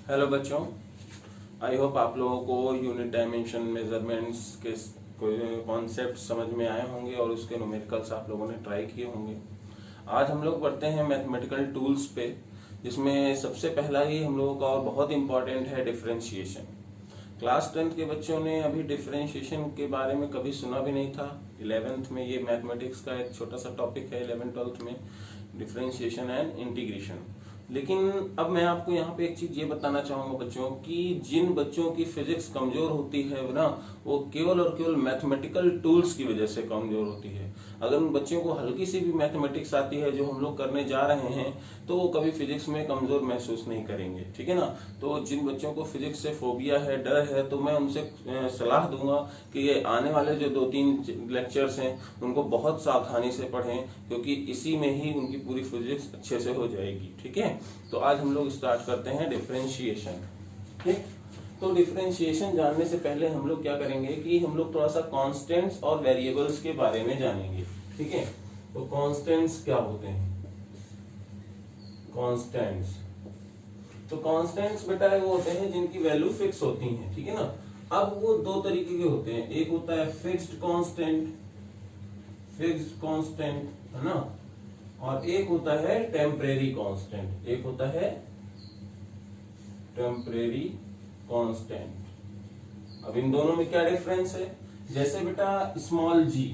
Hello बच्चों, I hope आप लोगों को यूनिट डायमेंशन मेजरमेंट्स के कॉन्सेप्ट समझ में आए होंगे और उसके न्यूमेरिकल्स आप लोगों ने ट्राई किए होंगे। आज हम लोग पढ़ते हैं मैथमेटिकल टूल्स पे, जिसमें सबसे पहला ही हम लोगों का और बहुत इंपॉर्टेंट है डिफरेंशिएशन। क्लास 10th के बच्चों ने अभी डिफरेंशिएशन के बारे में कभी सुना भी नहीं था। 11th में ये मैथमेटिक्स का एक छोटा सा टॉपिक है, 11th-12th में डिफरेंशिएशन एंड इंटीग्रेशन। लेकिन अब मैं आपको यहाँ पे एक चीज ये बताना चाहूंगा बच्चों कि जिन बच्चों की फिजिक्स कमजोर होती है ना, वो केवल और केवल मैथमेटिकल टूल्स की वजह से कमजोर होती है। अगर उन बच्चों को हल्की सी भी मैथमेटिक्स आती है जो हम लोग करने जा रहे हैं, तो वो कभी फिजिक्स में कमजोर महसूस नहीं करेंगे, ठीक है ना। तो जिन बच्चों को फिजिक्स से फोबिया है, डर है, तो मैं उनसे सलाह दूंगा कि ये आने वाले जो 2-3 लेक्चर्स हैं उनको बहुत सावधानी से पढ़ें, क्योंकि इसी में ही उनकी पूरी फिजिक्स अच्छे से हो जाएगी, ठीक है। तो आज हम लोग स्टार्ट करते हैं डिफरेंशिएशन। ठीक, तो डिफरेंशिएशन जानने से पहले हम लोग क्या करेंगे कि हम लोग थोड़ा सा कांस्टेंट्स और वेरिएबल्स के बारे में जानेंगे, ठीक है। तो कांस्टेंट्स क्या होते हैं? कांस्टेंट्स, तो कांस्टेंट्स बेटा वो होते हैं जिनकी वैल्यू फिक्स होती है, ठीक है ना। अब वो दो तरीके के होते हैं, एक होता है फिक्स्ड कांस्टेंट, फिक्स्ड कांस्टेंट है ना, और एक होता है टेम्परेरी कांस्टेंट, एक होता है टेम्परेरी कांस्टेंट। अब इन दोनों में क्या डिफरेंस है? जैसे बेटा स्मॉल जी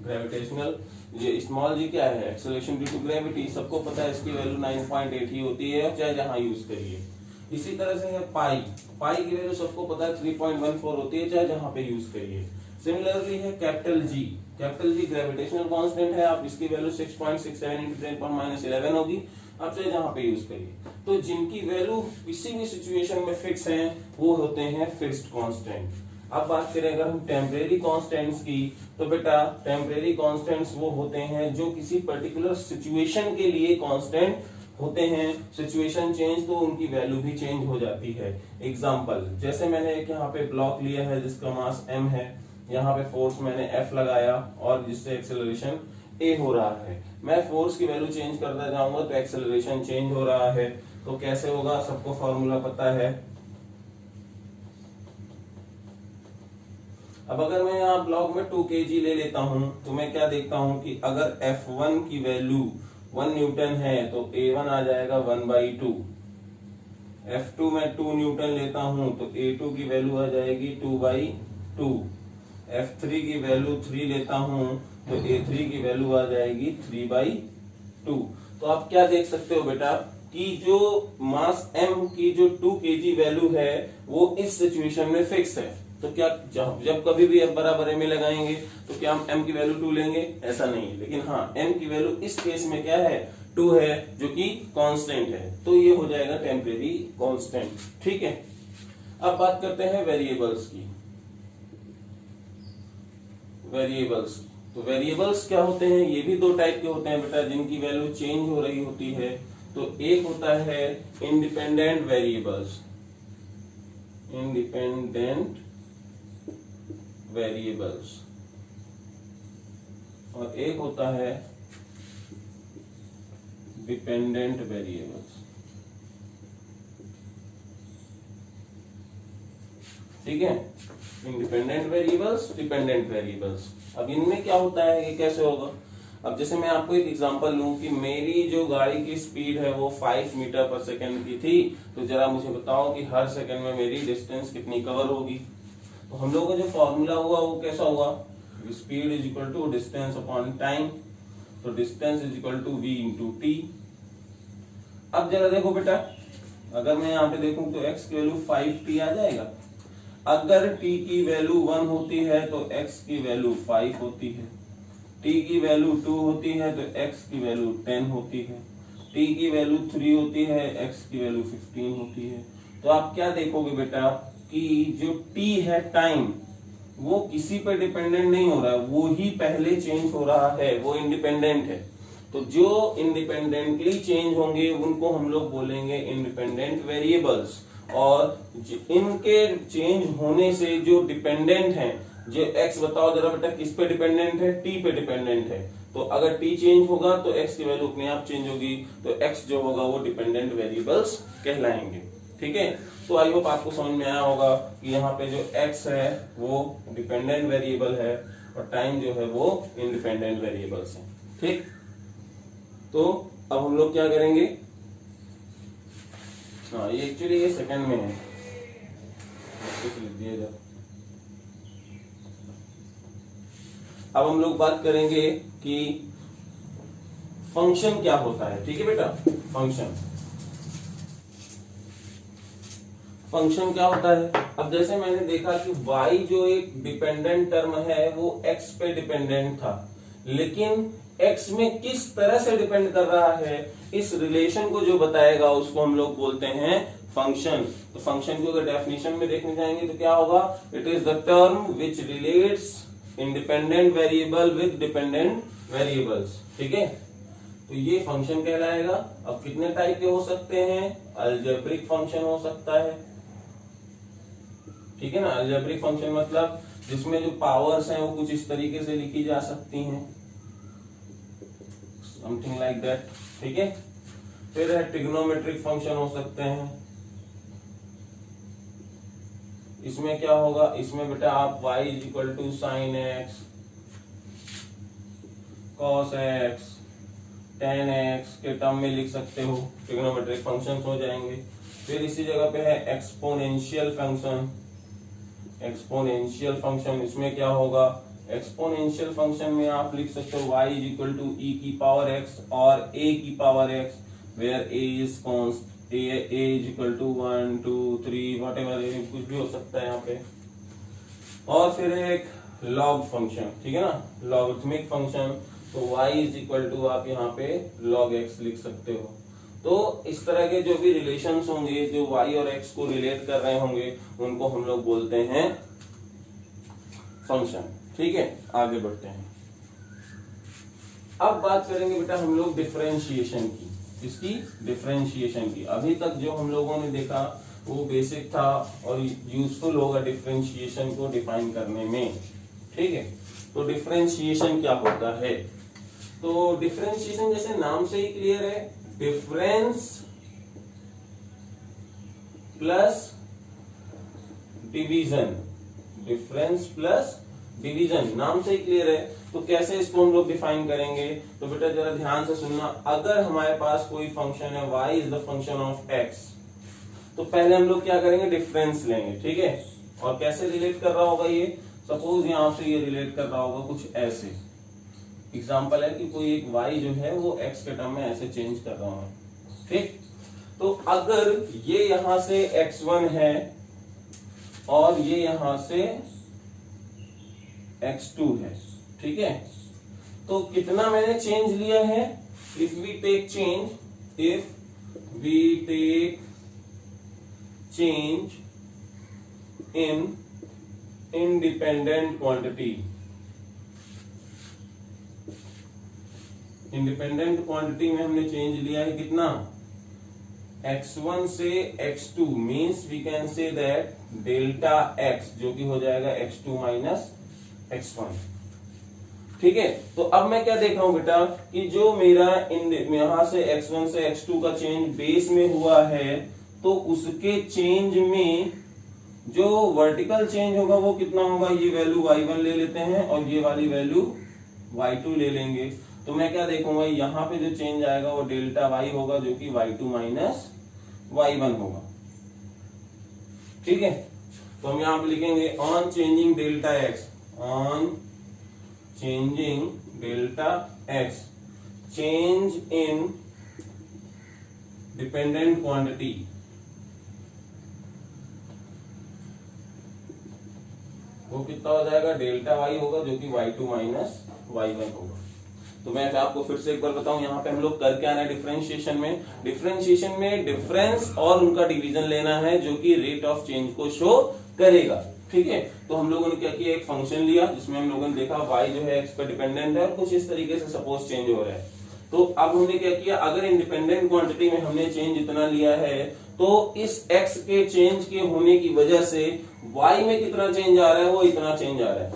ग्रेविटेशनल, ये स्मॉल जी क्या है? एक्सेलरेशन ड्यू टू ग्रेविटी, सबको पता है इसकी वैल्यू 9.8 ही होती है, चाहे जहां यूज करिए। इसी तरह से है पाई, पाई की वैल्यू सबको पता है 3.14 होती है, चाहे जहां पे यूज करिए। सिमिलरली है capital G, capital G gravitational constant है, आप इसकी वैल्यू 6.67 × 10⁻11 होगी, आप चाहे जहां पे यूज करिए। तो जिनकी वैल्यू किसी भी सिचुएशन में फिक्स है वो होते हैं फिक्स्ड कांस्टेंट। अब बात करें अगर हम टेम्परेरी कांस्टेंट्स की, तो बेटा टेम्परेरी कांस्टेंट्स वो होते हैं जो किसी पर्टिकुलर सिचुएशन के लिए कांस्टेंट होते हैं। सिचुएशन चेंज तो उनकी वैल्यू भी चेंज हो जाती है। एग्जांपल, जैसे मैंने एक यहाँ पे ब्लॉक लिया है जिसका मास m है, यहाँ पे फोर्स मैंने F लगाया और जिससे एक्सेलरेशन a हो रहा है। मैं फोर्स की वैल्यू चेंज करता जाऊंगा तो एक्सेलरेशन चेंज हो रहा है। तो कैसे होगा? सबको फॉर्मूला पता है। अब अगर मैं यहाँ ब्लॉक में 2 kg ले लेता हूं, तो मैं क्या देखता हूं कि अगर F1 की वैल्यू 1 न्यूटन है तो A1 आ जाएगा 1/2। F2 में 2 न्यूटन लेता हूं तो A2 की वैल्यू आ जाएगी 2/2। F3 की वैल्यू 3 लेता हूं तो A3 की वैल्यू आ जाएगी 3/2। तो आप क्या देख सकते हो बेटा कि जो मास m की जो 2 kg वैल्यू है वो इस सिचुएशन में फिक्स है। तो क्या जब कभी भी अब बराबर में लगाएंगे तो क्या हम m की वैल्यू 2 लेंगे? ऐसा नहीं, लेकिन हाँ m की वैल्यू इस केस में क्या है? 2 है, जो कि कांस्टेंट है। तो ये हो जाएगा टेम्परेरी कांस्टेंट, ठीक है। अब बात करते हैं वेरिएबल्स की। वेरिएबल्स, तो वेरिएबल्स क्या होते हैं? ये भी 2 टाइप के होते हैं बेटा जिनकी वैल्यू चेंज हो रही होती है। तो एक होता है इंडिपेंडेंट वेरिएबल्स, इंडिपेंडेंट वेरिएबल्स, और एक होता है डिपेंडेंट वेरिएबल्स, ठीक है। Independent variables, dependent variables. अब इनमें क्या होता है, ये कैसे होगा? अब जैसे मैं आपको एक एग्जांपल लूं कि मेरी जो गाड़ी की स्पीड है वो 5 मीटर पर सेकंड की थी, तो जरा मुझे बताओ कि हर सेकंड में मेरी डिस्टेंस कितनी कवर होगी। तो हम लोगों का जो फॉर्मूला हुआ वो कैसा हुआ? Speed is equal to distance upon time. तो distance is equal to v × t। अब जरा देखो बेटा, अगर मैं यहाँ पे देखूं तो x की वैल्यू 5t आ जाएगा। अगर t की वैल्यू 1 होती है तो x की वैल्यू 5 होती है, t की वैल्यू 2 होती है तो x की वैल्यू 10 होती है, t की वैल्यू 3 होती है, x की वैल्यू 15 होती है। तो आप क्या देखोगे बेटा कि जो t है टाइम, वो किसी पर डिपेंडेंट नहीं हो रहा है, वो ही पहले चेंज हो रहा है, वो इंडिपेंडेंट है। तो जो इंडिपेंडेंटली चेंज होंगे उनको हम लोग बोलेंगे इंडिपेंडेंट वेरिएबल्स, और इनके चेंज होने से जो डिपेंडेंट हैं, जो x बताओ जरा बेटा किस पे डिपेंडेंट है? t पे डिपेंडेंट है। तो अगर t चेंज होगा तो x की वैल्यू अपने आप चेंज होगी, तो x जो होगा वो डिपेंडेंट वेरिएबल्स कहलाएंगे, ठीक है। तो आई होप आपको समझ में आया होगा कि यहाँ पे जो x है वो डिपेंडेंट वेरिएबल है और टाइम जो है वो इंडिपेंडेंट वेरिएबल्स है। ठीक, तो अब हम लोग क्या करेंगे, हाँ ये एक्चुअली ये सेकंड में है, लिख दिया। अब हम लोग बात करेंगे कि फंक्शन क्या होता है। ठीक है बेटा, फंक्शन क्या होता है। अब जैसे मैंने देखा कि y जो एक डिपेंडेंट टर्म है वो x पे डिपेंडेंट था, लेकिन x में किस तरह से डिपेंड कर रहा है, इस रिलेशन को जो बताएगा उसको हम लोग बोलते हैं फंक्शन। तो फंक्शन को अगर डेफिनेशन में देखने जाएंगे तो क्या होगा, it is the term which relates independent variable with dependent variables. ठीक है, तो ये फंक्शन कहलाएगा। अब कितने टाइप के हो सकते हैं, अलजेब्रिक फंक्शन हो सकता है। ठीक है ना, अलजेब्रिक फंक्शन मतलब जिसमें जो पावर्स हैं वो कुछ इस तरीके से लिखी जा सकती हैं, समथिंग लाइक दैट। ठीक है, फिर है ट्रिग्नोमेट्रिक फंक्शन हो सकते हैं। इसमें क्या होगा, इसमें बेटा आप y is equal to sine x, cos x, tan x के टर्म में लिख सकते हो, ट्रिग्नोमेट्रिक फंक्शन हो जाएंगे। फिर इसी जगह पे है एक्सपोनेंशियल फंक्शन। एक्सपोनेंशियल फंक्शन इसमें क्या होगा, एक्सपोनेंशियल फंक्शन में आप लिख सकते हो y is equal to e की पावर x और a की power x, where a is const, a is equal to 1 2 3 whatever, कुछ भी हो सकता है यहाँ पे। और फिर एक लॉग फंक्शन, ठीक है ना, लॉगरिथमिक फंक्शन। तो y इज इक्वल टू आप यहाँ पे log x लिख सकते हो। तो इस तरह के जो भी रिलेशंस होंगे जो y और x को रिलेट कर रहे होंगे उनको हम लोग बोलते हैं फंक्शन। ठीक है, आगे बढ़ते हैं। अब बात करेंगे बेटा हम लोग डिफरेंशिएशन की, इसकी डिफरेंशिएशन की। अभी तक जो हम लोगों ने देखा वो बेसिक था और यूजफुल होगा डिफरेंशिएशन को डिफाइन करने में। ठीक है, तो डिफरेंशिएशन क्या होता है, तो डिफरेंशिएशन जैसे नाम से ही क्लियर है, difference plus division, difference plus division, नाम से ही क्लियर है। तो कैसे इसको हम लोग डिफाइन करेंगे, तो बेटा जरा ध्यान से सुनना। अगर हमारे पास कोई फंक्शन है y is the function of x, तो पहले हम लोग क्या करेंगे, डिफरेंस लेंगे। ठीक है, और कैसे रिलेट कर रहा होगा ये, सपोज यहां से ये रिलेट कर रहा होगा कुछ ऐसे। एग्जाम्पल है कि कोई एक y जो है वो x के टर्म में ऐसे चेंज कर रहा हूं। ठीक, तो अगर ये यहां से x1 है और ये यहां से x2 है, ठीक है, तो कितना मैंने चेंज लिया है, if we take change in independent quantity, independent quantity में हमने चेंज लिया है कितना, x1 से x2, means we can say that delta x, जो कि हो जाएगा x2 माइनस x1। ठीक है, तो अब मैं क्या देख रहा हूं बेटा कि जो मेरा यहां से x1 से x2 का चेंज बेस में हुआ है, तो उसके चेंज में जो वर्टिकल चेंज होगा वो कितना होगा, ये वैल्यू y1 ले लेते हैं और ये वाली वैल्यू y2 ले लेंगे। तो मैं क्या देखूंगा, यहाँ पे जो चेंज आएगा वो डेल्टा y होगा, जो कि y2 माइनस y1 होगा। ठीक है, तो हम यहाँ पे लिखेंगे on changing delta x, on changing delta x, change in dependent quantity, वो कितना हो जाएगा, डेल्टा y होगा, जो कि y2 माइनस y1 होगा। तो मैं आपको फिर से एक बार बताऊं, यहाँ पे हम लोग कर क्या है, डिफरेंशिएशन में डिफरेंस और उनका डिवीजन लेना है, जो कि रेट ऑफ चेंज को शो करेगा। ठीक है, तो हम लोगों ने क्या किया, एक फंक्शन लिया जिसमें हम लोगों ने देखा y जो है x पर डिपेंडेंट है और कुछ इस तरीके से सपोज चेंज हो रहा है। तो अब हमने क्या किया, अगर इंडिपेंडेंट क्वांटिटी में हमने चेंज इतना लिया है, तो इस x के चेंज के होने की वजह से y में कितना चेंज आ रहा है, वो इतना चेंज आ रहा है।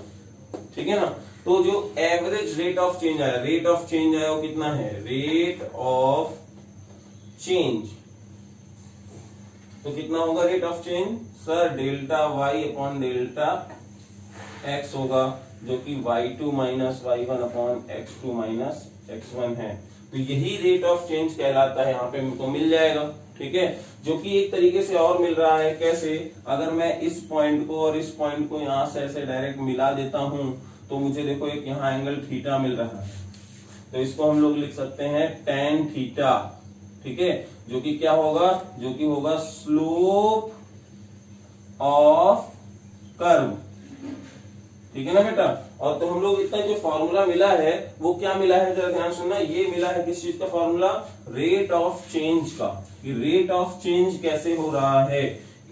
ठीक है ना, तो जो एवरेज रेट ऑफ चेंज आया, रेट ऑफ चेंज आया वो कितना है, रेट ऑफ चेंज तो कितना होगा rate of change sir, delta y upon delta x होगा, जो कि y2 minus y1 upon x2 minus x1 है। तो यही रेट ऑफ चेंज कहलाता है, यहाँ पे हमको मिल जाएगा। ठीक है, जो कि एक तरीके से और मिल रहा है, कैसे? अगर मैं इस पॉइंट को और इस पॉइंट को यहाँ से ऐसे डायरेक्ट मिला देता हूं तो मुझे देखो एक यहाँ एंगल थीटा मिल रहा है, तो इसको हम लोग लिख सकते हैं tan थीटा। ठीक है, जो कि क्या होगा, जो कि होगा स्लोप ऑफ कर्व। ठीक है ना बेटा? और तो हम लोग इतना जो फॉर्मूला मिला है वो क्या मिला है, जरा ध्यान सुनना। ये मिला है किस चीज का फॉर्मूला? रेट ऑफ चेंज का। कि रेट ऑफ चेंज कैसे हो रहा है,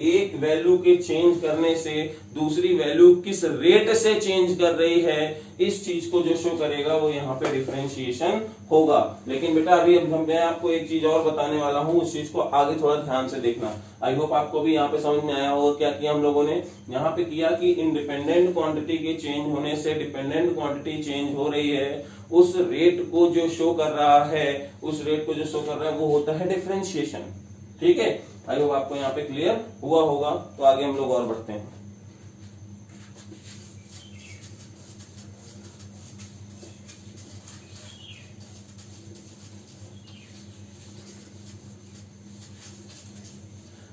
एक वैल्यू के चेंज करने से दूसरी वैल्यू किस रेट से चेंज कर रही है, इस चीज को जो शो करेगा वो यहाँ पे डिफरेंशिएशन होगा। लेकिन बेटा अभी मैं आपको एक चीज और बताने वाला हूँ, उस चीज को आगे थोड़ा ध्यान से देखना। आई होप आपको भी यहाँ पे समझ में आया होगा क्या किया हम लोगों ने। यहाँ पे किया कि इंडिपेंडेंट क्वांटिटी के चेंज होने से डिपेंडेंट क्वांटिटी चेंज हो रही है, उस रेट को जो शो कर रहा है, उस रेट को जो शो कर रहा है वो होता है डिफरेंशिएशन। ठीक है, आई होप आपको यहाँ पे क्लियर हुआ होगा। तो आगे हम लोग और बढ़ते हैं।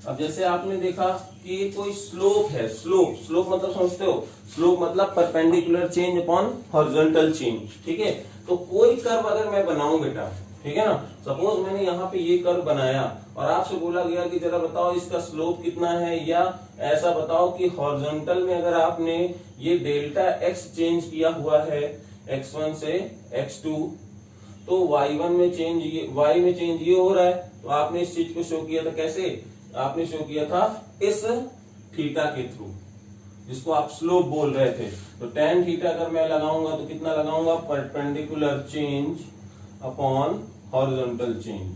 अब जैसे आपने देखा कि ये कोई स्लोप है, स्लोप मतलब समझते हो, स्लोप मतलब perpendicular change upon horizontal change. ठीक है, तो कोई कर्व अगर मैं बनाऊं बेटा, ठीक है ना, सपोज मैंने यहाँ पे ये कर्व बनाया और आपसे बोला गया कि जरा बताओ इसका स्लोप कितना है, या ऐसा बताओ कि हॉरिजॉन्टल में अगर आपने ये डेल्टा एक्स चेंज किया हुआ है x1 से x2, तो y1 में चेंज ये, y में चेंज ये हो रहा है। तो आपने इस चीज को शो किया था कैसे? आपने शो किया था इस थीटा के थ्रू, जिसको आप स्लोप बोल रहे थे। तो tan थीटा अगर मैं लगाऊंगा तो कितना लगाऊंगा? Perpendicular change upon horizontal change,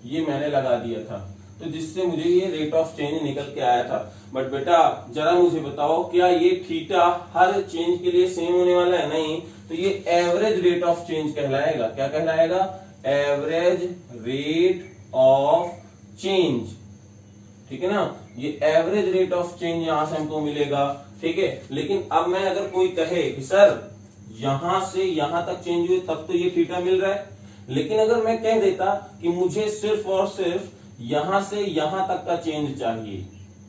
ये मैंने लगा दिया था, तो जिससे मुझे ये रेट ऑफ चेंज निकल के आया था। बट बेटा जरा मुझे बताओ, क्या ये थीटा हर चेंज के लिए सेम होने वाला है? नहीं, तो ये एवरेज रेट ऑफ चेंज कहलाएगा। क्या कहलाएगा? Average rate of change. ठीक है ना, ये एवरेज रेट ऑफ चेंज यहां से हमको मिलेगा। ठीक है, लेकिन अब मैं अगर कोई कहे कि सर यहां से यहां तक चेंज हुए तब तो ये थीटा मिल रहा है, लेकिन अगर मैं कह देता कि मुझे सिर्फ और सिर्फ यहां से यहां तक का चेंज चाहिए,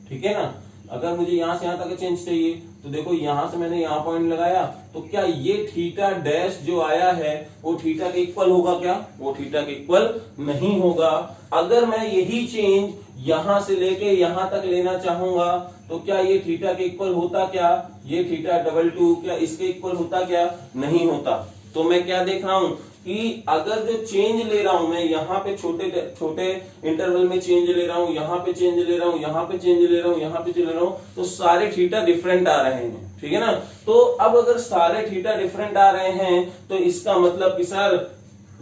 ठीक है ना, अगर मुझे यहां से यहां तक का चेंज चाहिए, तो देखो यहां से मैंने यहां पॉइंट लगाया, तो क्या ये थीटा डैश जो आया है वो थीटा के इक्वल होगा? क्या वो थीटा के इक्वल नहीं होगा। अगर मैं यही चेंज यहां से लेके यहां तक लेना चाहूंगा तो क्या ये थीटा के इक्वल होता? क्या ये थीटा डबल टू क्या इसके इक्वल होता? क्या नहीं होता। तो मैं क्या देख रहा हूं कि अगर जो चेंज ले रहा हूं मैं यहाँ पे छोटे छोटे इंटरवल में चेंज ले रहा हूं, यहाँ पे चेंज ले रहा हूं, यहाँ पे चेंज ले रहा हूं, यहाँ पे चेंज ले रहा हूं, तो सारे थीटा डिफरेंट आ रहे हैं। ठीक है ना, तो अब अगर सारे थीटा डिफरेंट आ रहे हैं तो इसका मतलब कि सर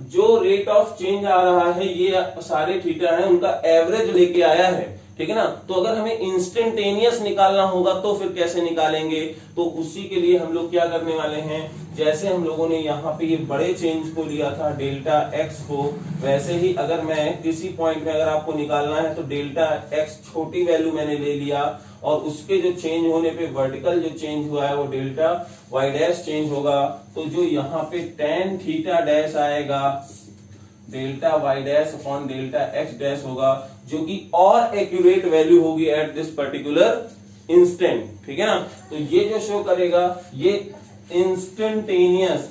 जो रेट ऑफ चेंज आ रहा है ये सारे थीटा है उनका एवरेज लेके आया है। ठीक है ना, तो अगर हमें इंस्टेंटेनियस निकालना होगा तो फिर कैसे निकालेंगे? तो उसी के लिए हम लोग क्या करने वाले हैं, जैसे हम लोगों ने यहाँ पे ये बड़े चेंज को लिया था डेल्टा एक्स को, वैसे ही अगर मैं किसी पॉइंट में अगर आपको निकालना है तो डेल्टा एक्स छोटी वैल्यू मैंने ले लिया और उसके जो चेंज होने पे वर्टिकल जो चेंज हुआ है वो डेल्टा वाई डैश चेंज होगा। तो जो यहाँ पे tan थीटा डैश आएगा delta y dash upon delta x dash होगा, जो कि और एक्यूरेट वैल्यू होगी एट दिस पर्टिकुलर इंस्टेंट। ठीक है ना, तो ये जो शो करेगा ये इंस्टेंटेनियस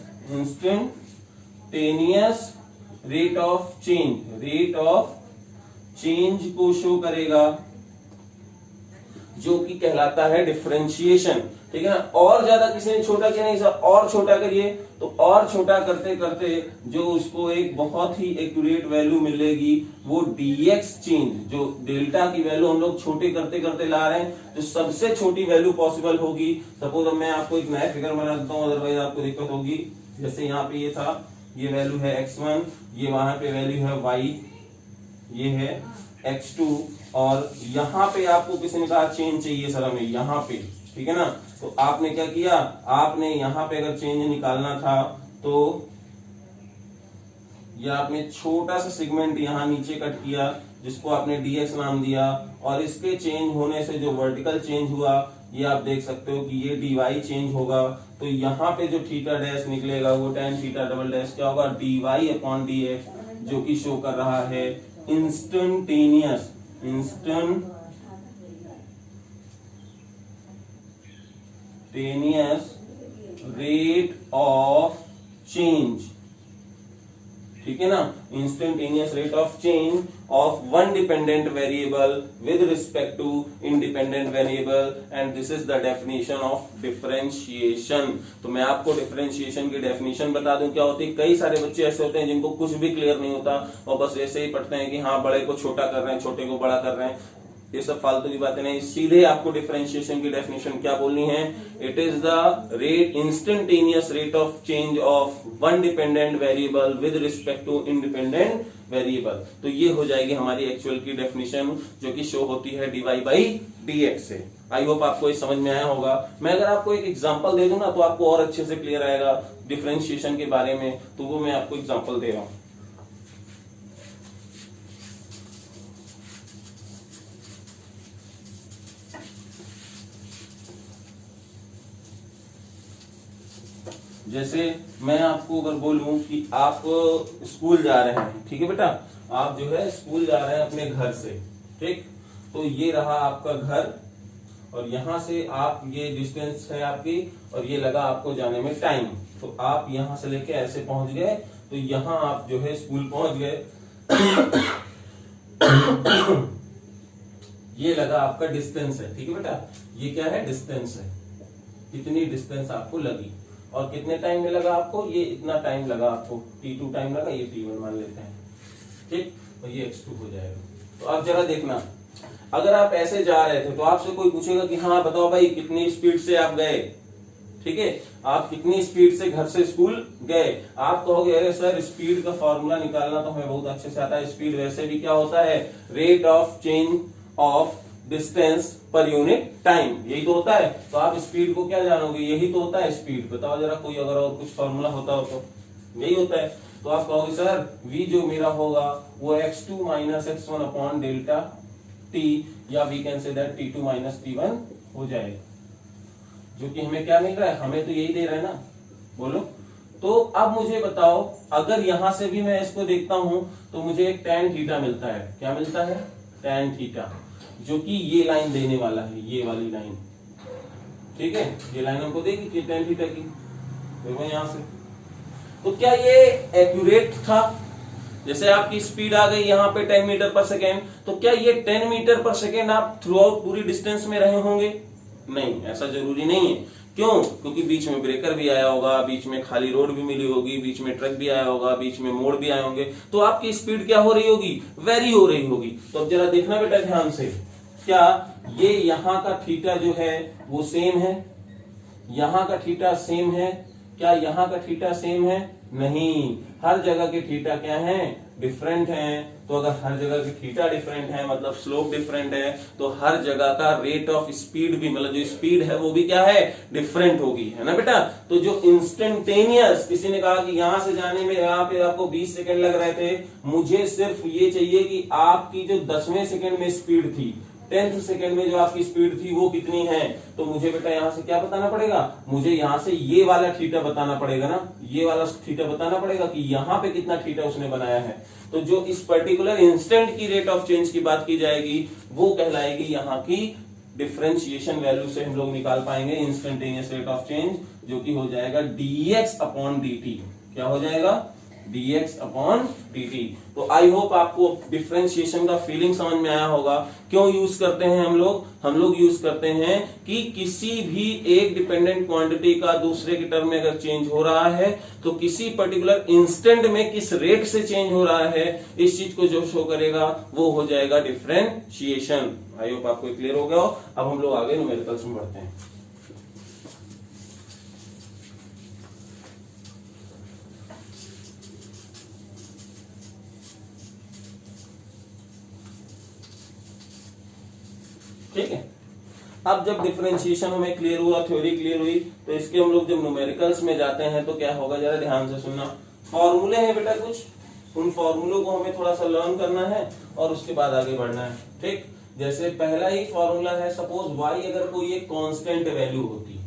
रेट ऑफ चेंज को शो करेगा, जो कि कहलाता है डिफरेंशिएशन। ठीक है ना, और ज्यादा किसी ने छोटा किया नहीं सर, और छोटा करिए, तो और छोटा करते करते जो उसको एक बहुत ही एक्यूरेट वैल्यू मिलेगी वो dx चेंज, जो डेल्टा की वैल्यू हम लोग छोटे करते करते ला रहे हैं, जो सबसे छोटी वैल्यू पॉसिबल होगी। सपोज अब मैं आपको एक नया फिगर बना देता हूँ, अदरवाइज आपको दिक्कत होगी। जैसे यहाँ पे ये था, ये वैल्यू है x1, ये वहां पे वैल्यू है y, ये है x2, और यहाँ पे आपको किसी ने कहा चेंज चाहिए सर हमें यहाँ पे। ठीक है ना, तो आपने क्या किया, आपने यहाँ पे अगर चेंज निकालना था तो ये आपने छोटा सा सेगमेंट यहाँ नीचे कट किया, जिसको आपने dx नाम दिया, और इसके चेंज होने से जो वर्टिकल चेंज हुआ ये आप देख सकते हो कि ये dy चेंज होगा, तो यहाँ पे जो थीटा डैश निकलेगा वो tan थीटा डबल डैश क्या होगा, dy अपॉन dx, जो कि शो कर रहा है इंस्टेंटेनियस रेट ऑफ चेंज। ठीक है ना, instantaneous rate of change of one dependent variable with respect to independent variable, and this is the definition of differentiation. तो मैं आपको डिफरेंशिएशन की डेफिनेशन बता दूं क्या होती है। कई सारे बच्चे ऐसे होते हैं जिनको कुछ भी क्लियर नहीं होता और बस ऐसे ही पढ़ते हैं कि हाँ बड़े को छोटा कर रहे हैं, छोटे को बड़ा कर रहे हैं, ये सब फालतू की बातें नहीं। सीधे आपको डिफरेंशिएशन की डेफिनेशन क्या बोलनी है, it is the rate instantaneous rate of change of one dependent variable with respect to independent variable. तो ये हो जाएगी हमारी एक्चुअल की डेफिनेशन, जो कि शो होती है dy बाई dx से। आई होप आपको ये समझ में आया होगा। मैं अगर आपको एक एग्जांपल दे दूं ना तो आपको और अच्छे से क्लियर आएगा डिफरेंशिएशन के बारे में, तो वो मैं आपको एग्जांपल दे रहा हूं। जैसे मैं आपको अगर बोलूं कि आप स्कूल जा रहे हैं, ठीक है बेटा, आप जो है स्कूल जा रहे हैं अपने घर से, ठीक, तो ये रहा आपका घर और यहां से आप ये डिस्टेंस है आपकी और ये लगा आपको जाने में टाइम। तो आप यहां से लेके ऐसे पहुंच गए, तो यहां आप जो है स्कूल पहुंच गए। ये लगा आपका डिस्टेंस है, ठीक है बेटा, ये क्या है, डिस्टेंस है, कितनी डिस्टेंस आपको लगी और कितने टाइम में लगा आपको, ये इतना टाइम लगा आपको, t2 टाइम लगा, ये t1 मान लेते हैं, ठीक, तो ये x2 हो जाएगा। तो आप जरा देखना, अगर आप ऐसे जा रहे थे तो आपसे कोई पूछेगा कि हाँ बताओ भाई कितनी स्पीड से आप गए, ठीक है, आप कितनी स्पीड से घर से स्कूल गए। आप कहोगे अरे सर स्पीड का फॉर्मूला निकालना तो हमें बहुत अच्छे से आता है, स्पीड वैसे भी क्या होता है, rate of change of distance per unit time, यही तो होता है। तो आप स्पीड को क्या जानोगे, यही तो होता है स्पीड। बताओ जरा कोई अगर और कुछ फॉर्मूला होता हो तो यही होता है। तो आप कहोगे सर v जो मेरा होगा वो x2 minus x1 upon delta t, या we can say that t2 minus t1 हो जाएगा, जो कि हमें क्या मिल रहा है, हमें तो यही दे रहा है ना, बोलो। तो अब मुझे बताओ, अगर यहां से भी मैं इसको देखता हूं तो मुझे एक tan थीटा मिलता है, क्या मिलता है, tan थीटा, जो कि ये लाइन देने वाला है, ये वाली लाइन, ठीक है, ये लाइन हमको देगी tan थीटा की, देखो यहां से। तो क्या ये एक्यूरेट था, जैसे आपकी स्पीड आ गई यहाँ पे 10 मीटर पर सेकेंड, तो क्या ये 10 मीटर पर सेकेंड आप थ्रू आउट पूरी डिस्टेंस में रहे होंगे, नहीं, ऐसा जरूरी नहीं है। क्यों, क्योंकि बीच में ब्रेकर भी आया होगा, बीच में खाली रोड भी मिली होगी, बीच में ट्रक भी आया होगा, बीच में मोड़ भी आए होंगे, तो आपकी स्पीड क्या हो रही होगी, वेरी हो रही होगी। तो अब जरा देखना बेटा ध्यान से, क्या ये यहाँ का थीटा जो है वो सेम है, यहाँ का थीटा सेम है, क्या यहाँ का थीटा सेम है, नहीं, हर जगह के थीटा क्या है, डिफरेंट हैं। तो अगर हर जगह के थीटा डिफरेंट है मतलब स्लोप डिफरेंट है, तो हर जगह का रेट ऑफ स्पीड भी, मतलब जो स्पीड है वो भी क्या है, डिफरेंट होगी, है ना बेटा। तो जो इंस्टेंटेनियस, किसी ने कहा कि यहां से जाने में यहाँ पे आपको 20 सेकंड लग रहे थे, मुझे सिर्फ ये चाहिए कि आपकी जो 10वें सेकंड में स्पीड थी, 10th सेकंड में जो आपकी स्पीड थी वो कितनी है। तो मुझे बेटा यहां से क्या बताना पड़ेगा, मुझे यहां से ये वाला थीटा बताना पड़ेगा ना, ये वाला थीटा बताना पड़ेगा कि यहाँ पे कितना थीटा उसने बनाया है। तो जो इस पर्टिकुलर इंस्टेंट की रेट ऑफ चेंज की बात की जाएगी वो कहलाएगी यहाँ की डिफरेंशिएशन वैल्यू से हम लोग निकाल पाएंगे इंस्टेंटेनियस रेट ऑफ चेंज, जो कि हो जाएगा dx अपॉन dt। क्या हो जाएगा, dx अपॉन dt। तो आई होप आपको डिफरेंशिएशन का फीलिंग समझ में आया होगा। क्यों यूज करते हैं हम लोग यूज करते हैं कि किसी भी एक डिपेंडेंट क्वांटिटी का दूसरे के टर्म में अगर चेंज हो रहा है तो किसी पर्टिकुलर इंस्टेंट में किस रेट से चेंज हो रहा है, इस चीज को जो शो करेगा वो हो जाएगा डिफरेंशिएशन। आई होप आपको क्लियर हो गया हो। अब हम लोग आगे न्यूमेरिकल्स में बढ़ते हैं। ठीक है, अब जब डिफरेंशिएशन हमें क्लियर हुआ, थ्योरी क्लियर हुई, तो इसके हम लोग जब न्यूमेरिकल्स में जाते हैं तो क्या होगा, जरा ध्यान से सुनना। फॉर्मूले हैं बेटा कुछ, उन फॉर्मूलों को हमें थोड़ा सा लर्न करना है और उसके बाद आगे बढ़ना है। ठीक, जैसे पहला ही फॉर्मूला है, सपोज y अगर कोई एक कांस्टेंट वैल्यू होती,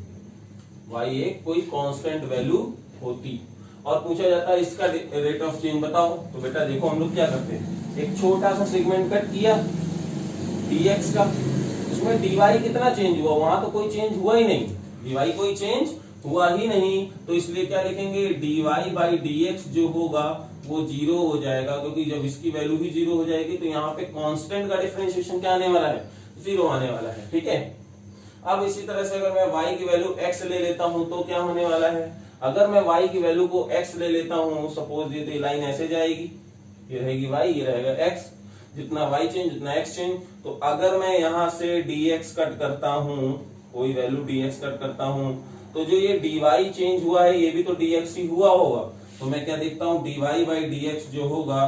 y एक कोई कांस्टेंट वैल्यू होती और पूछा जाता है इसका रेट ऑफ चेंज बताओ, तो बेटा देखो हम लोग क्या करते हैं, एक छोटा सा सेगमेंट कट किया dx का, उसमें dy कितना चेंज हुआ, वहां तो कोई चेंज हुआ ही नहीं, dy कोई चेंज हुआ ही नहीं, तो इसलिए क्या लिखेंगे, dy बाई dx जो होगा वो 0 हो जाएगा, क्योंकि जब इसकी वैल्यू भी 0 हो जाएगी तो यहाँ पे कांस्टेंट का डिफरेंशिएशन क्या आने वाला है, 0 आने वाला है। ठीक है, अब इसी तरह से अगर मैं y की वैल्यू x ले लेता हूं तो क्या होने वाला है, अगर मैं y की वैल्यू को x ले लेता हूं, सपोज ये तो लाइन ऐसे जाएगी, ये रहेगी y, ये रहेगा x, जितना y चेंज जितना x चेंज, तो अगर मैं यहां से dx कट करता हूं, कोई वैल्यू dx कट करता हूं, तो जो ये dy चेंज हुआ है ये भी तो dx ही हुआ होगा, तो मैं क्या देखता हूं, dy बाई dx जो होगा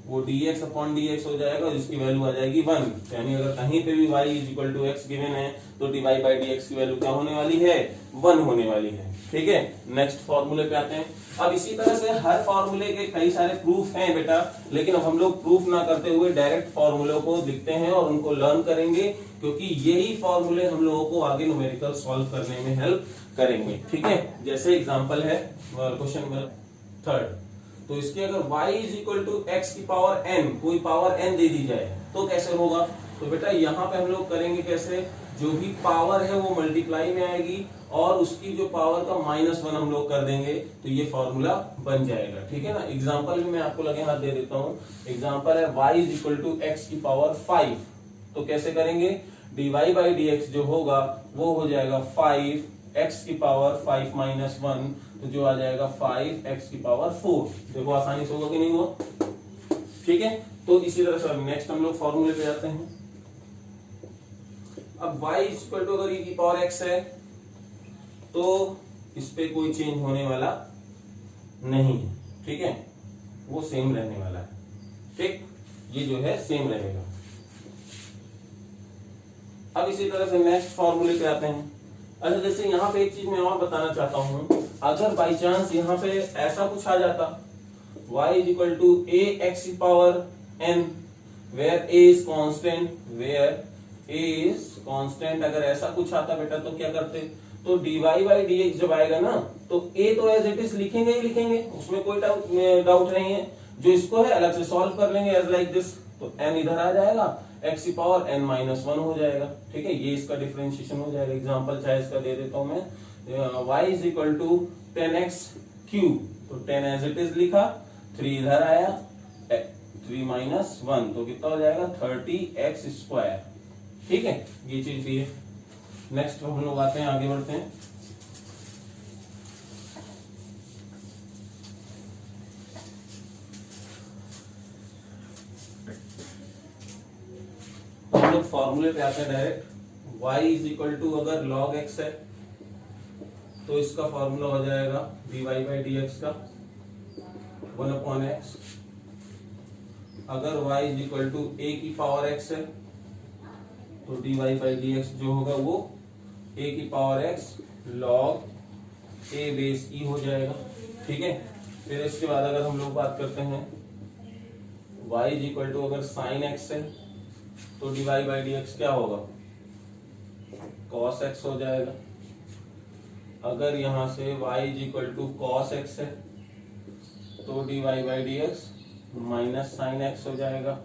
वो dx अपॉन dx हो जाएगा, जिसकी वैल्यू आ जाएगी 1, यानी अगर कहीं पे भी y is equal to x given है तो dy बाई dx की वैल्यू क्या होने वाली है, 1 होने वाली है। ठीक है, नेक्स्ट फॉर्मूले पे आते हैं। अब इसी तरह से हर फॉर्मूले के कई सारे प्रूफ हैं बेटा, लेकिन अब हम लोग प्रूफ ना करते हुए डायरेक्ट फॉर्मूले को लिखते हैं और उनको लर्न करेंगे, क्योंकि यही फॉर्मूले हम लोगों को आगे न्यूमेरिकल सॉल्व करने में हेल्प करेंगे। ठीक है, जैसे एग्जांपल है क्वेश्चन नंबर 3, तो इसके अगर y is equal to x की पावर n, कोई पावर n दे दी जाए तो कैसे होगा, तो बेटा यहाँ पे हम लोग करेंगे कैसे, जो भी पावर है वो मल्टीप्लाई में आएगी और उसकी जो पावर का -1 हम लोग कर देंगे तो ये फॉर्मूला बन जाएगा। ठीक है ना, एग्जांपल में मैं आपको लगे हाथ दे देता हूँ, एग्जांपल है y is equal to x की पावर 5, तो कैसे करेंगे, dy बाई dx जो होगा वो हो जाएगा 5 x की पावर 5 माइनस 1, तो जो आ जाएगा 5x की पावर 4। देखो आसानी से होगा कि नहीं हुआ। ठीक है, तो इसी तरह से नेक्स्ट हम लोग फॉर्मूले पे जाते हैं। अब y इक्वल टू अगर e की पावर x है तो इस पे कोई चेंज होने वाला नहीं है। ठीक है, वो सेम रहने वाला है। ठीक, ये जो है सेम रहेगा। अब इसी तरह से नेक्स्ट फॉर्मूले पे आते हैं। अच्छा, जैसे यहाँ पे एक चीज मैं और बताना चाहता हूँ, अगर बाई चांस यहाँ पे ऐसा कुछ आ जाता, y is equal to a x की power n, where a is constant, where a is constant, अगर ऐसा कुछ आता बेटा तो क्या करते, तो dy बाई dx जब आएगा ना तो a तो एज इट इज लिखेंगे ही लिखेंगे, उसमें कोई डाउट नहीं है, जो इसको है अलग से सॉल्व कर लेंगे एज लाइक दिस, तो n इधर आ जाएगा, x की पावर n माइनस 1 हो जाएगा। ठीक है, ये इसका डिफरेंशिएशन हो जाएगा। एग्जांपल चाहे इसका दे देता हूं मैं, y is equal to 10x cube, तो 10 एज इट इज लिखा, 3 इधर आया, 3 माइनस 1 तो कितना हो जाएगा 30x स्क्वायर। ठीक है, ये चीज भी है। नेक्स्ट हम लोग आते हैं, आगे बढ़ते हैं। हम लोग फॉर्मूले पे आते हैं direct. y is equal to अगर log x है तो इसका फॉर्मूला हो जाएगा dy बाई dx का 1 अपॉन x। अगर y is equal to a की पावर x है तो dy बाई dx जो होगा वो a की power x log a base e हो जाएगा। ठीक है, फिर इसके बाद अगर हम लोग बात करते हैं y इज इक्वल टू अगर sin x है तो dy बाई dx क्या होगा, cos x हो जाएगा। अगर यहां से y is equal to cos x है तो dy by dx minus sin x हो जाएगा।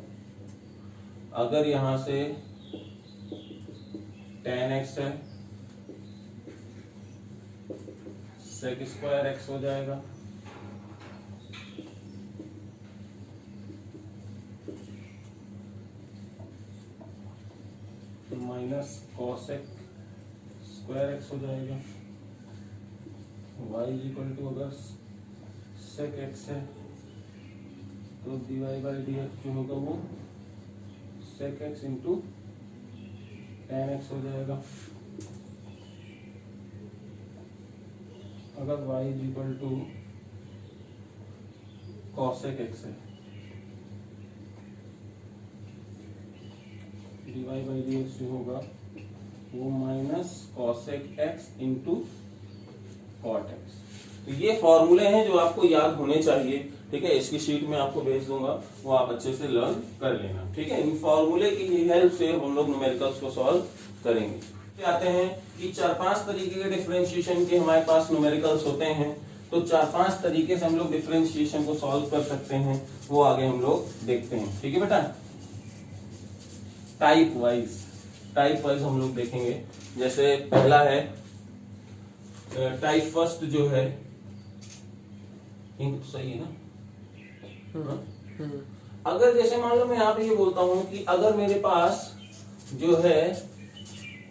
अगर यहां से tan x है sec स्क्वायर x हो जाएगा। माइनस cosec स्क्वायर x हो जाएगा। y इज इक्वल टू अगर sec x है तो dy बाई dx जो होगा वो sec x into tan x हो जाएगा। अगर y is equal to cosec x है dy बाई dx जो होगा वो minus cosec x into cot x। तो ये फॉर्मूले हैं जो आपको याद होने चाहिए, ठीक है। इसकी शीट में आपको भेज दूंगा, वो आप अच्छे से लर्न कर लेना, ठीक है। इन फॉर्मूले की हेल्प से हम लोग न्यूमेरिकल्स को सॉल्व करेंगे। आते हैं कि 4-5 तरीके के डिफरेंशिएशन के हमारे पास न्यूमेरिकल्स होते हैं, तो 4-5 तरीके से हम लोग डिफरेंशिएशन को सॉल्व कर सकते हैं, वो आगे हम लोग देखते हैं, ठीक है बेटा। टाइप वाइज हम लोग देखेंगे। जैसे पहला है टाइप फर्स्ट जो है, सही है ना। अगर जैसे मान लो मैं यहाँ पे ये बोलता हूं कि अगर मेरे पास जो है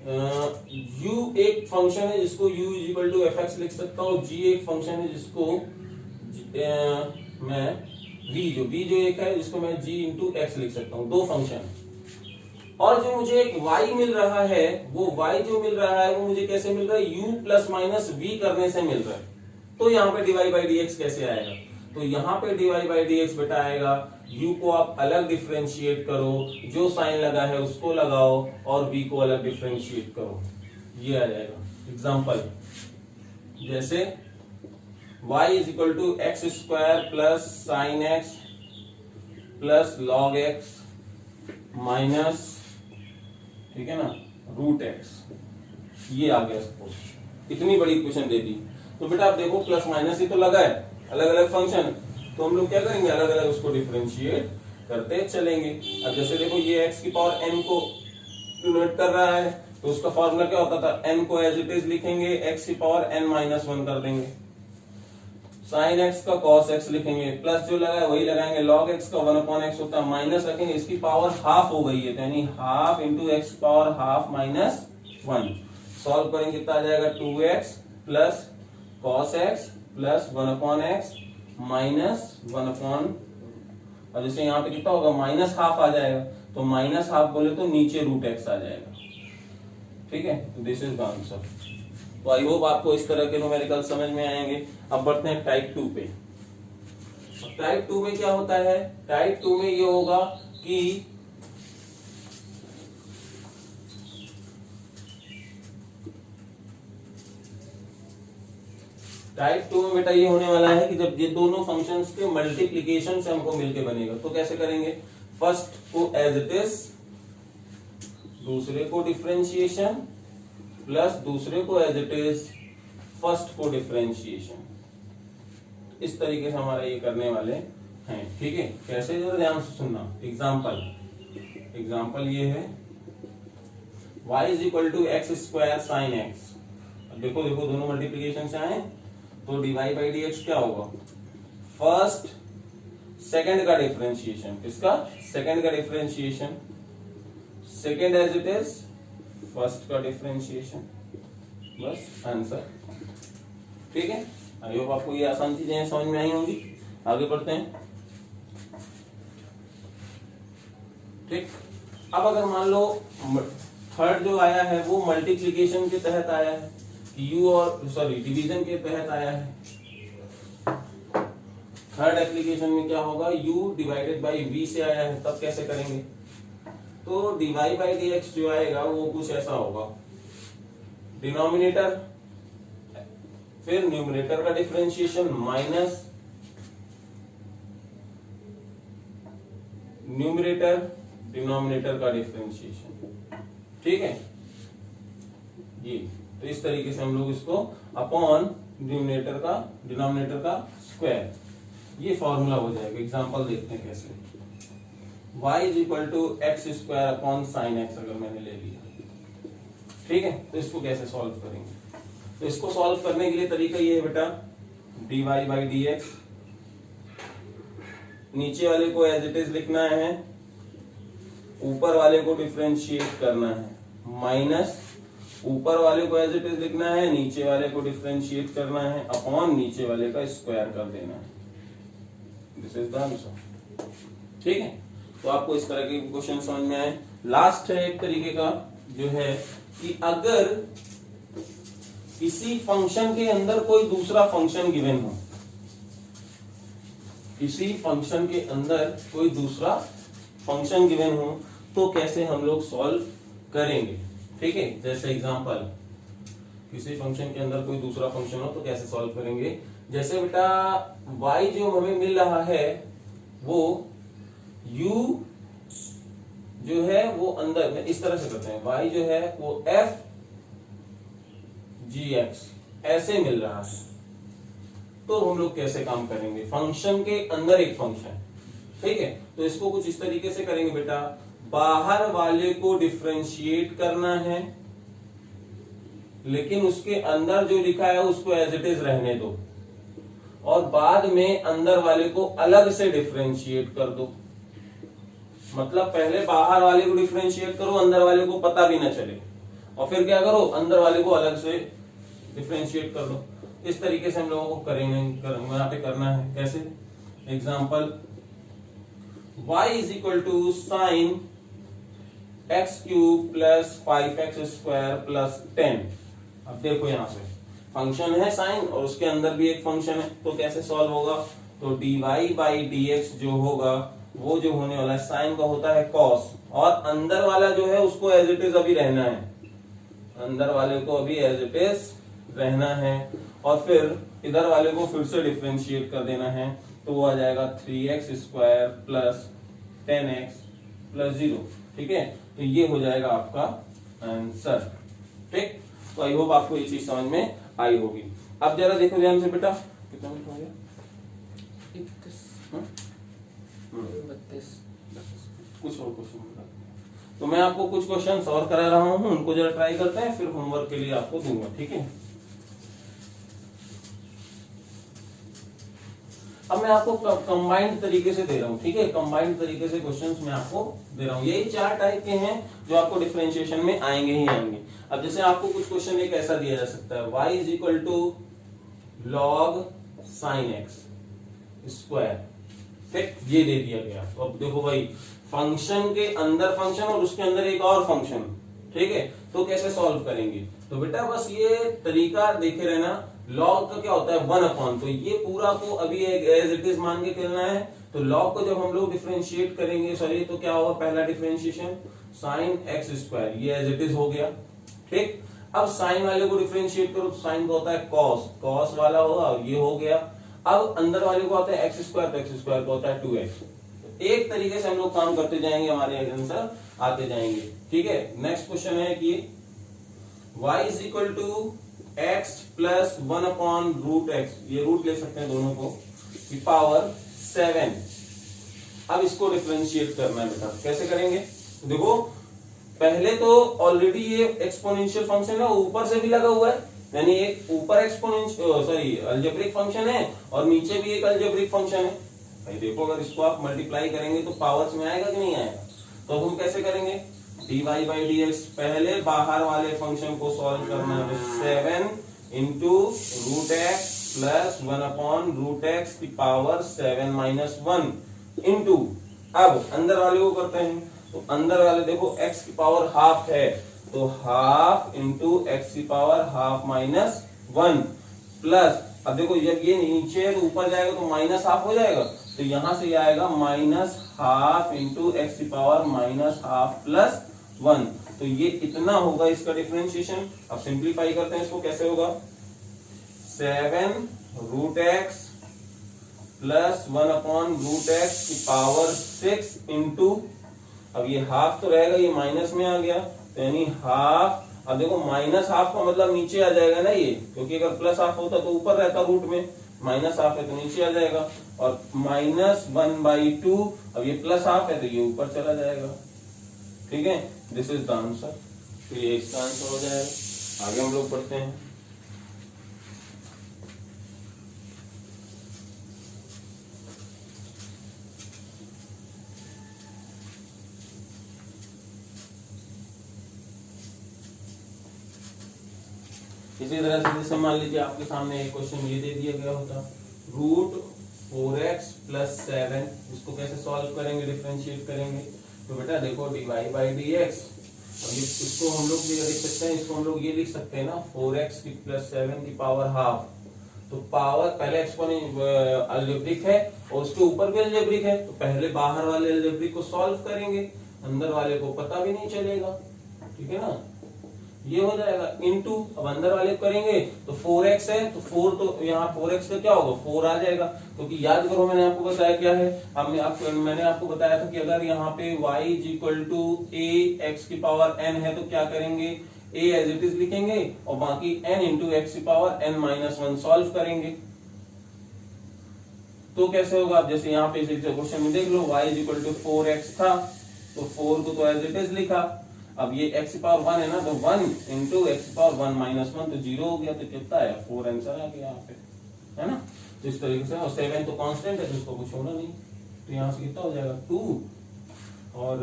u एक फंक्शन है जिसको u equal to F X लिख सकता हूँ, g एक फंक्शन है जिसको मैं v जो एक है जिसको मैं g इंटू एक्स लिख सकता हूँ, दो फंक्शन। और जो मुझे एक y मिल रहा है, वो y जो मिल रहा है वो मुझे कैसे मिल रहा है, u प्लस माइनस v करने से मिल रहा है। तो यहाँ पे dy बाई डी एक्स कैसे आएगा, तो यहाँ पे dy बाई डी एक्स बेटा आएगा, u को आप अलग डिफरेंशिएट करो, जो साइन लगा है उसको लगाओ और v को अलग डिफरेंशिएट करो, ये आ जाएगा। एग्जांपल जैसे y is equal to x square plus sine x plus log x minus, ठीक है ना, रूट एक्स, ये आ गया। सपोज इतनी बड़ी इक्वेशन दे दी, तो बेटा आप देखो प्लस माइनस ही तो लगा है, अलग अलग फंक्शन, तो हम लोग क्या करेंगे, अलग अलग उसको डिफरेंशिएट करते चलेंगे। अब जैसे देखो ये x की पावर n को डिनोट कर रहा है, तो उसका फॉर्मूला क्या होता था, n को एज इट इज लिखेंगे, x की पावर n माइनस 1 कर देंगे, साइन x का cos x लिखेंगे, प्लस जो लगा है वही लगाएंगे, log x का 1/x होता है, माइनस रखेंगे, इसकी पावर हाफ हो गई है, तो यानी half into x power half minus 1। Solve करेंगे कितना आ जाएगा, 2x plus cos x plus 1/x minus 1/, और जैसे यहाँ पे कितना होगा, माइनस हाफ आ जाएगा, तो माइनस हाफ बोले तो नीचे रूट एक्स आ जाएगा, ठीक है। तो दिस इज द आंसर। तो आई होप आपको इस तरह के न्यूमेरिकल समझ में आएंगे। अब बढ़ते हैं टाइप 2 पे। टाइप 2 में क्या होता है, टाइप 2 में ये होगा कि टाइप 2 में बेटा ये होने वाला है कि जब ये दोनों फंक्शंस के मल्टीप्लिकेशन से हमको मिलके बनेगा, तो कैसे करेंगे, फर्स्ट को एज इट इज, दूसरे को डिफरेंशिएशन, प्लस दूसरे को एज इट इज, फर्स्ट को डिफरेंशिएशन। इस तरीके से हमारा ये करने वाले हैं, ठीक है। कैसे, जरा ध्यान से सुनना। एग्जाम्पल ये है y is equal to x square sine x. अब देखो दोनों मल्टीप्लीकेशन से आए, तो dy बाई डी एक्स क्या होगा, फर्स्ट सेकंड का डिफरेंशिएशन, किसका, सेकंड का differentiation, second as it is, first का डिफरेंशिएशन, बस आंसर, ठीक है। आई होप आपको ये आसान चीजें समझ में आई होंगी। आगे बढ़ते हैं, ठीक। अब अगर मान लो थर्ड जो आया है वो मल्टीप्लिकेशन के तहत आया है, u और डिवीजन के तहत आया है। थर्ड एप्लीकेशन में क्या होगा, u डिवाइडेड बाई v से आया है, तब कैसे करेंगे, तो dy बाई dx जो आएगा वो कुछ ऐसा होगा, डिनोमिनेटर फिर न्यूमरेटर का डिफरेंशिएशन माइनस न्यूमरेटर डिनोमिनेटर का डिफरेंशिएशन, ठीक है। ये तो इस तरीके से हम लोग इसको अपॉन डिनोमिनेटर का स्क्वायर, ये फॉर्मूला हो जाएगा। एग्जांपल देखते हैं कैसे, y is equal to x square upon sine x अगर मैंने ले लिया, ठीक है। तो इसको कैसे सॉल्व करेंगे, तो इसको सॉल्व करने के लिए तरीका ये है बेटा, dy बाई डी एक्स, नीचे वाले को एज इट इज लिखना है, ऊपर वाले को डिफरेंशिएट करना है, माइनस ऊपर वाले को एज इट इज लिखना है, नीचे वाले को डिफरेंशिएट करना है, अपॉन नीचे वाले का स्क्वायर कर देना है। दिस इज द आंसर, ठीक है। तो आपको इस तरह के क्वेश्चन समझ में आए। लास्ट है एक तरीके का जो है कि अगर किसी फंक्शन के अंदर कोई दूसरा फंक्शन गिवन हो, किसी फंक्शन के अंदर कोई दूसरा फंक्शन गिवन हो, तो कैसे हम लोग सॉल्व करेंगे, ठीक है। जैसे एग्जांपल, किसी फंक्शन के अंदर कोई दूसरा फंक्शन हो तो कैसे सॉल्व करेंगे, जैसे बेटा y जो हमें मिल रहा है वो u जो है वो अंदर में इस तरह से करते हैं, y जो है वो f gx ऐसे मिल रहा है। तो हम लोग कैसे काम करेंगे, फंक्शन के अंदर एक फंक्शन, ठीक है। तो इसको कुछ इस तरीके से करेंगे बेटा, बाहर वाले को डिफरेंशिएट करना है लेकिन उसके अंदर जो लिखा है उसको एज इट इज रहने दो, और बाद में अंदर वाले को अलग से डिफरेंशिएट कर दो। मतलब पहले बाहर वाले को डिफरेंशिएट करो, अंदर वाले को पता भी ना चले, और फिर क्या करो, अंदर वाले को अलग से डिफरेंशिएट कर दो। इस तरीके से हम लोगों को करेंगे, यहाँ पे करना है कैसे। Example, y is equal to sine x cube plus 5x² plus 10। अब देखो यहाँ पे फंक्शन है साइन और उसके अंदर भी एक फंक्शन है, तो कैसे सॉल्व होगा। तो dy बाई dx जो होगा वो जो होने वाला है साइन का होता है cos, और अंदर वाला जो है उसको एज इट इज अभी रहना है, अंदर वाले को अभी एज इट इज रहना है, और फिर इधर वाले को फिर से डिफरेंशिएट कर देना है। तो वो आ जाएगा 3x² प्लस 10x प्लस 0, ठीक है। तो ये हो जाएगा आपका आंसर, ठीक। तो आई होप आपको ये चीज समझ में आई होगी। अब जरा देखो ध्यान से बेटा, कितना मिनट हो गया, 32 कुछ और क्वेश्चन। तो मैं आपको कुछ क्वेश्चन और करा रहा हूं, उनको जरा ट्राई करते हैं, फिर होमवर्क के लिए आपको दूंगा, ठीक है। अब मैं आपको कंबाइंड तरीके से दे रहा हूं, ठीक है। कंबाइंड तरीके से क्वेश्चंस मैं आपको दे रहा हूं, यही 4 टाइप के हैं जो आपको डिफरेंशिएशन में आएंगे ही आएंगे। अब जैसे आपको कुछ क्वेश्चन एक ऐसा दिया जा सकता है, y is equal to log sine x square, ठीक, ये दे दिया गया। तो अब देखो भाई, फंक्शन के अंदर फंक्शन और उसके अंदर एक और फंक्शन, ठीक है। तो कैसे सॉल्व करेंगे, तो बेटा बस ये तरीका देखे रहना। लॉग का क्या होता है 1/, तो ये पूरा को अभी एज इट इज मान के चलना है। तो लॉग को जब हम लोग डिफरेंशिएट करेंगे, सॉरी, तो क्या होगा, पहला डिफरेंशिएशन साइन x², ये एज इट इज हो गया, ठीक। अब साइन वाले को डिफरेंशिएट करो, तो साइन का होता है cos, cos वाला होगा और ये हो गया। अब अंदर वाले को आता है x², तो x² का होता है 2x। एक तरीके से हम लोग काम करते जाएंगे, हमारे आंसर आते जाएंगे, ठीक है। नेक्स्ट क्वेश्चन है कि y is equal to x plus 1/√x, ये रूट ले सकते हैं दोनों को, की पावर 7। अब इसको डिफरेंशिएट करना है बेटा, कैसे करेंगे। देखो पहले तो ऑलरेडी ये एक्सपोनेंशियल फंक्शन है, ऊपर से भी लगा हुआ है, यानी एक ऊपर अलजेब्रिक फंक्शन है और नीचे भी एक अलजेब्रिक फंक्शन है। भाई देखो, अगर इसको आप मल्टीप्लाई करेंगे तो पावर्स में आएगा कि नहीं आएगा। तो हम कैसे करेंगे, dy बाई dx, पहले बाहर वाले फंक्शन को सॉल्व करना है, 7 इंटू √x प्लस 1/√x की पावर 7 माइनस 1 इंटू, अब अंदर वाले को करते हैं। तो अंदर वाले देखो x की पावर हाफ है, तो हाफ इंटू x की पावर हाफ माइनस 1 प्लस, अब देखो जब ये नीचे है तो ऊपर जाएगा तो माइनस हाफ हो जाएगा, तो यहां से आएगा माइनस हाफ इंटू एक्स की पावर माइनस हाफ प्लस 1। तो ये इतना होगा इसका डिफरेंशिएशन। अब सिंप्लीफाई करते हैं इसको, कैसे होगा, 7√x प्लस 1/√x की पावर 6 इंटू, अब ये हाफ तो रहेगा, ये माइनस में आ गया, तो यानी हाफ। अब देखो माइनस हाफ का मतलब नीचे आ जाएगा ना ये, क्योंकि अगर प्लस हाफ होता तो ऊपर रहता रूट में, माइनस हाफ है तो नीचे आ जाएगा, और -1/2, अब ये प्लस हाफ है तो ये ऊपर चला जाएगा, ठीक है। दिस इज द आंसर, तो ये इसका आंसर हो जाएगा। आगे हम लोग पढ़ते हैं। इसी तरह से जैसे मान लीजिए आपके सामने एक क्वेश्चन ये दे दिया गया होता, √4x प्लस 7, इसको कैसे सॉल्व करेंगे, डिफरेंशिएट करेंगे। तो बेटा देखो dy बाई dx, और इसको हम लोग ये लिख सकते हैं, इसको हम लोग ये लिख सकते हैं ना, 4x की प्लस 7 की पावर हाफ। तो पावर पहले एक्सपोनेंशियल अलजेब्रिक है और उसके ऊपर भी अलजेब्रिक है, तो पहले बाहर वाले अलजेब्रिक को सॉल्व करेंगे, अंदर वाले को पता भी नहीं चलेगा, ठीक है ना। ये हो जाएगा इनटू, अब अंदर वाले करेंगे तो 4x है तो 4 तो यहाँ 4x का क्या होगा 4 आ जाएगा, क्योंकि याद करो मैंने आपको बताया क्या है, मैंने आपको बताया था कि अगर यहाँ पे y is equal to a x की पावर n है तो क्या करेंगे a एज इट इज लिखेंगे और बाकी n इंटू एक्स की पावर n माइनस 1 सॉल्व करेंगे। तो कैसे होगा, जैसे यहाँ पे क्वेश्चन में देख लो y is equal to 4x था तो 4 को तो एज इट इज लिखा, अब ये x की पावर 1 है ना तो 1 इंटू एक्स की पावर 1 माइनस 1 तो 0 हो गया, तो कितना है 4 आंसर आ गया यहाँ पे, है ना। तो इस तरीके से, और 7 तो कांस्टेंट है तो उसको कुछ होना नहीं, तो यहाँ से कितना हो जाएगा 2 और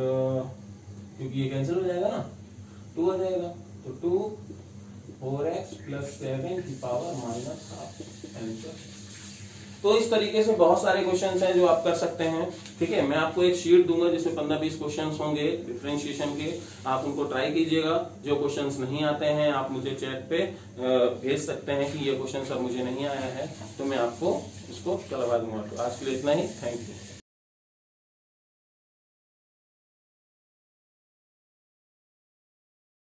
क्योंकि ये कैंसिल हो जाएगा ना 2 आ जाएगा, तो 2 4x प्लस 7 की पावर माइनस हाफ आंसर। तो इस तरीके से बहुत सारे क्वेश्चंस हैं जो आप कर सकते हैं, ठीक है। मैं आपको एक शीट दूंगा जिसमें 15-20 क्वेश्चंस होंगे डिफरेंशिएशन के, आप उनको ट्राई कीजिएगा। जो क्वेश्चंस नहीं आते हैं आप मुझे चैट पे भेज सकते हैं कि ये क्वेश्चन सर मुझे नहीं आया है, तो मैं आपको इसको करवा दूंगा। तो आज के लिए इतना ही, थैंक यू।